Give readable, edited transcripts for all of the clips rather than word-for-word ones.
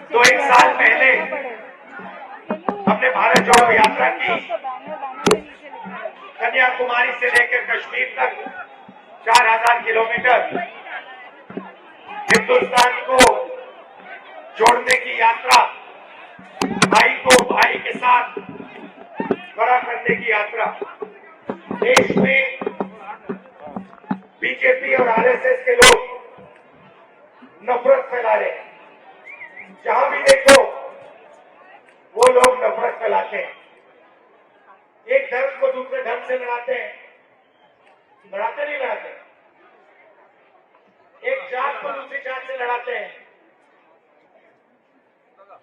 तो एक साल पहले हमने भारत जोड़ो यात्रा की। कन्याकुमारी से लेकर कश्मीर तक 4000 किलोमीटर हिंदुस्तान को जोड़ने की यात्रा, भाई को भाई के साथ खड़ा करने की यात्रा। देश में बीजेपी और आरएसएस के लोग नफरत फैला रहे हैं। जहां भी देखो वो लोग नफरत फैलाते हैं। एक धर्म को दूसरे धर्म से लड़ाते हैं, लड़ाते नहीं लड़ाते। एक जात को दूसरी जात से लड़ाते हैं,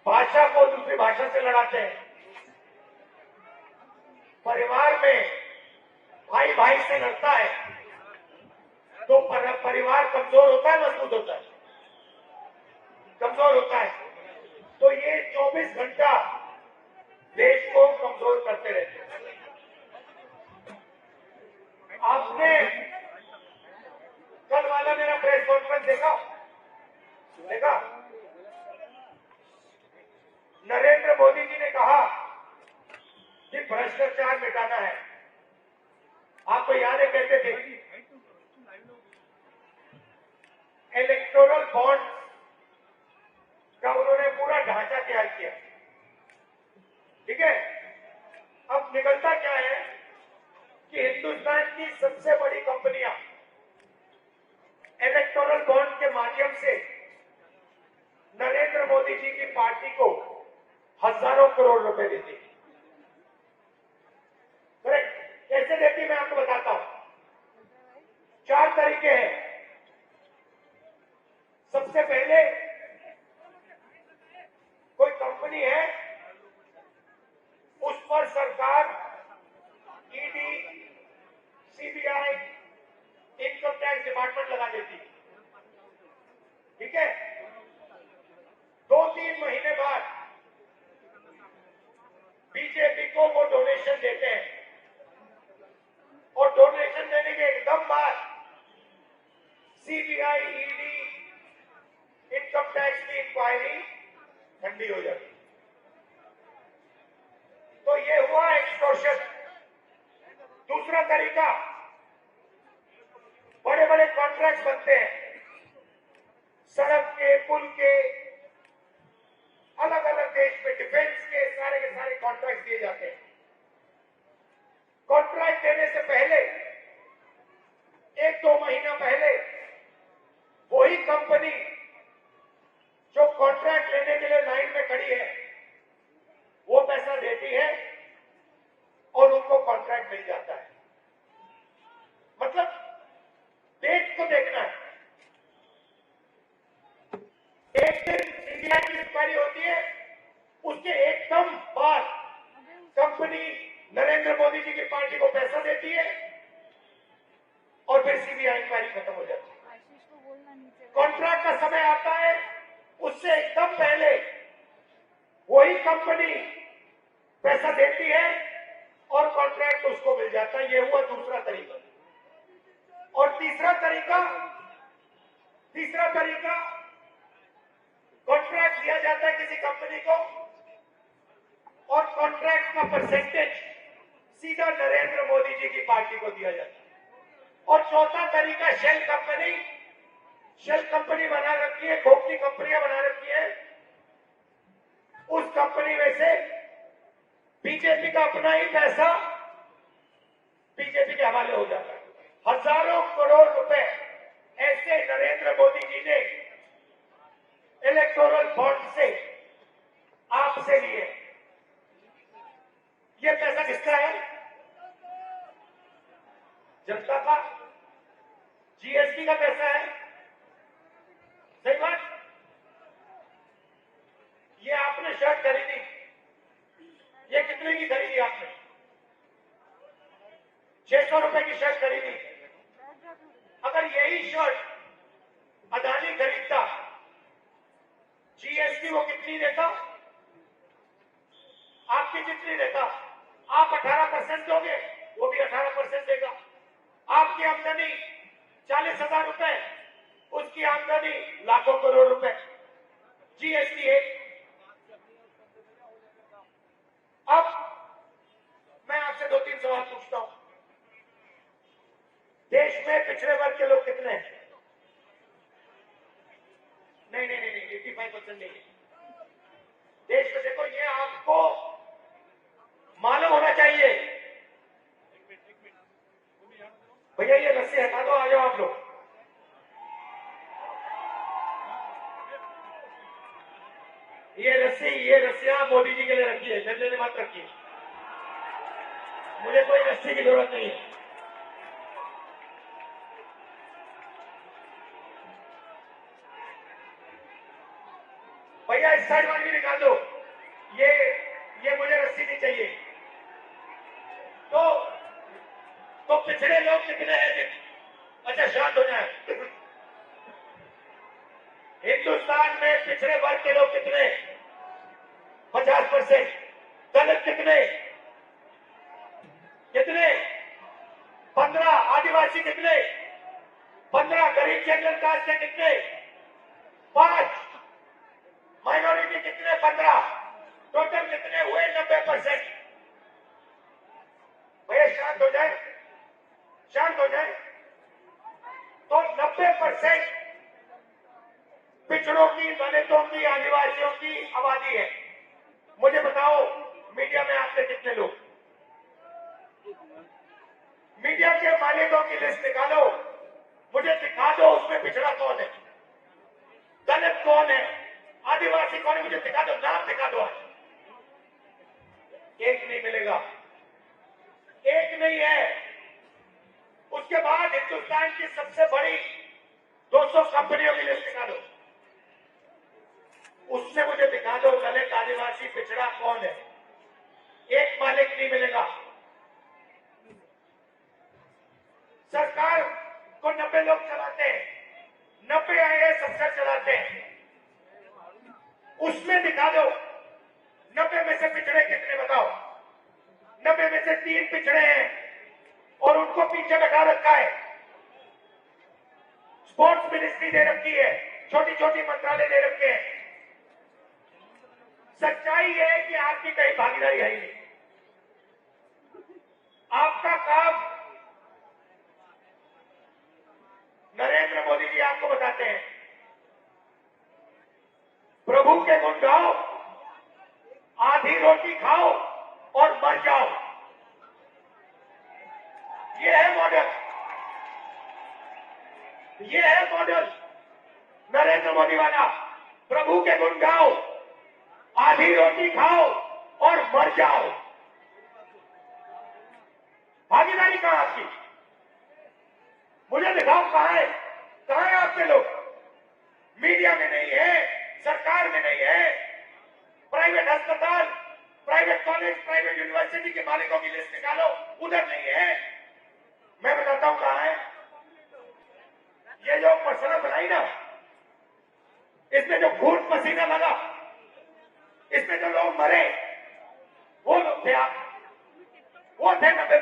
भाषा को दूसरी भाषा से लड़ाते हैं। परिवार में भाई भाई से लड़ता है तो परिवार कमजोर होता है, मजबूत होता है? कमजोर होता है। तो ये 24 घंटा देश को कमजोर करते रहते हैं। आपने कल वाला मेरा प्रेस कॉन्फ्रेंस देखा? नरेंद्र मोदी जी ने कहा कि भ्रष्टाचार मिटाना है। आपको याद है कहते थे इलेक्टोरल बॉन्ड का उन्होंने पूरा ढांचा तैयार किया, ठीक है? अब निकलता क्या है कि हिंदुस्तान की सबसे बड़ी कंपनियां इलेक्टोरल बॉन्ड के माध्यम से नरेंद्र मोदी जी की पार्टी को हजारों करोड़ रुपए देती। करेक्ट? कैसे देती मैं आपको बताता हूं। 4 तरीके हैं। सबसे पहले कोई कंपनी है, उस पर सरकार ED, CBI, income tax department लगा देती, ठीक है? 2-3 महीने बाद बीजेपी को वो डोनेशन देते हैं और डोनेशन देने के एकदम बाद सीबीआई, ईडी, इनकम टैक्स की इंक्वायरी ठंडी हो जाती। तो ये हुआ एक्सटॉर्शन। दूसरा तरीका, बड़े बड़े कॉन्ट्रैक्ट बनते हैं, सड़क के, पुल के, अलग अलग देश में डिफेंस के सारे कॉन्ट्रैक्ट दिए जाते हैं। कॉन्ट्रैक्ट देने से पहले 1-2 महीना पहले वही कंपनी जो कॉन्ट्रैक्ट लेने के लिए लाइन में खड़ी है वो पैसा देती है और उनको कॉन्ट्रैक्ट मिल जाता है। मतलब डेट को देखना है। एक दिन सीबीआई की इंक्वायरी होती है, उसके एकदम बाद कंपनी नरेंद्र मोदी जी की पार्टी को पैसा देती है और फिर सीबीआई इंक्वायरी खत्म हो जाती है। कॉन्ट्रैक्ट का समय आता है, उससे एकदम पहले वही कंपनी पैसा देती है और कॉन्ट्रैक्ट उसको मिल जाता है। यह हुआ दूसरा तरीका। और तीसरा तरीका कॉन्ट्रैक्ट दिया जाता है किसी कंपनी को और कॉन्ट्रैक्ट का परसेंटेज सीधा नरेंद्र मोदी जी की पार्टी को दिया जाता है। और चौथा तरीका शेल कंपनी बना रखी है, खोखली कंपनियां बना रखी है। उस कंपनी में से बीजेपी का अपना ही पैसा बीजेपी के हवाले हो जाता है। हजारों करोड़ रुपए ऐसे नरेंद्र मोदी जी ने इलेक्टोरल बॉन्ड से आपसे लिए। ये पैसा किसका है? जनता का। जीएसटी का पैसा है। सही बात? ये आपने शर्ट खरीदी, ये कितने की खरीदी आपने? 600 रुपए की शर्ट खरीदी। अगर यही शर्ट अदानी खरीदता, जीएसटी वो कितनी देता? आपकी जितनी देता। आप 18% दोगे, वो भी 18% देगा। आपकी आमदनी 40,000 रुपए, उसकी आमदनी लाखों करोड़ रुपए। जीएसटी एक सवाल पूछता हूं, देश में पिछड़े वर्ग के लोग कितने हैं? नहीं नहीं नहीं, 85% नहीं है देश में। देखो, ये आपको मालूम होना चाहिए। भैया ये रस्सी हटा दो, आ जाओ आप लोग। ये रस्सियां मोदी जी के लिए रखी है, मेरे लिए मत रखिए। मुझे कोई रस्सी की जरूरत नहीं है। भैया इस साइड वाली भी निकाल दो। ये मुझे रस्सी नहीं चाहिए। तो पिछड़े लोग कितने हैं? अच्छा शांत हो जाए। हिंदुस्तान में पिछड़े वर्ग के लोग कितने? 50%। दलित कितने? 15। आदिवासी कितने? 15। गरीब जनरल कास्ट के कितने? 5। माइनॉरिटी कितने? 15। टोटल कितने हुए? 90%। भैया शांत हो जाए, शांत हो जाए। तो 90% पिछड़ों की, दलितों की, आदिवासियों की आबादी है। मुझे बताओ, मीडिया में आपसे कितने लोग? मीडिया के मालिकों की लिस्ट निकालो, मुझे दिखा दो उसमें पिछड़ा कौन है, दलित कौन है, आदिवासी कौन है, मुझे दिखा दो, नाम दिखा दो। आज एक नहीं मिलेगा, एक नहीं है। उसके बाद हिंदुस्तान की सबसे बड़ी 200 कंपनियों की लिस्ट दिखा दो, उससे मुझे दिखा दो दलित, आदिवासी, पिछड़ा कौन है। एक मालिक नहीं मिलेगा। सरकार को 90 लोग चलाते हैं, 90 IAS अफसर चलाते हैं, उसमें दिखा दो 90 में से पिछड़े कितने बताओ। 90 में से 3 पिछड़े हैं और उनको पीछे बैठा रखा है। स्पोर्ट्स मिनिस्ट्री दे रखी है, छोटी छोटी मंत्रालय दे रखे हैं। सच्चाई यह है कि आपकी कहीं भागीदारी है ही नहीं। आपका काम, नरेंद्र मोदी जी आपको बताते हैं, प्रभु के गुण गाओ, आधी रोटी खाओ और मर जाओ। ये है मॉडल, ये है मॉडल नरेंद्र मोदी वाला। प्रभु के गुण गाओ, आधी रोटी खाओ और मर जाओ। भागीदारी कहां आपकी? मुझे दिखाओ कहां है, कहां है आपके लोग? मीडिया में नहीं है, सरकार में नहीं है, प्राइवेट अस्पताल, प्राइवेट कॉलेज, प्राइवेट यूनिवर्सिटी के मालिकों की लिस्ट निकालो, उधर नहीं है। मैं बताता हूं कहां है। ये जो मसला बनाई ना, इसमें जो खून पसीना लगा, इसमें जो लोग मरे, वो लोग थे आप, वो थे 90।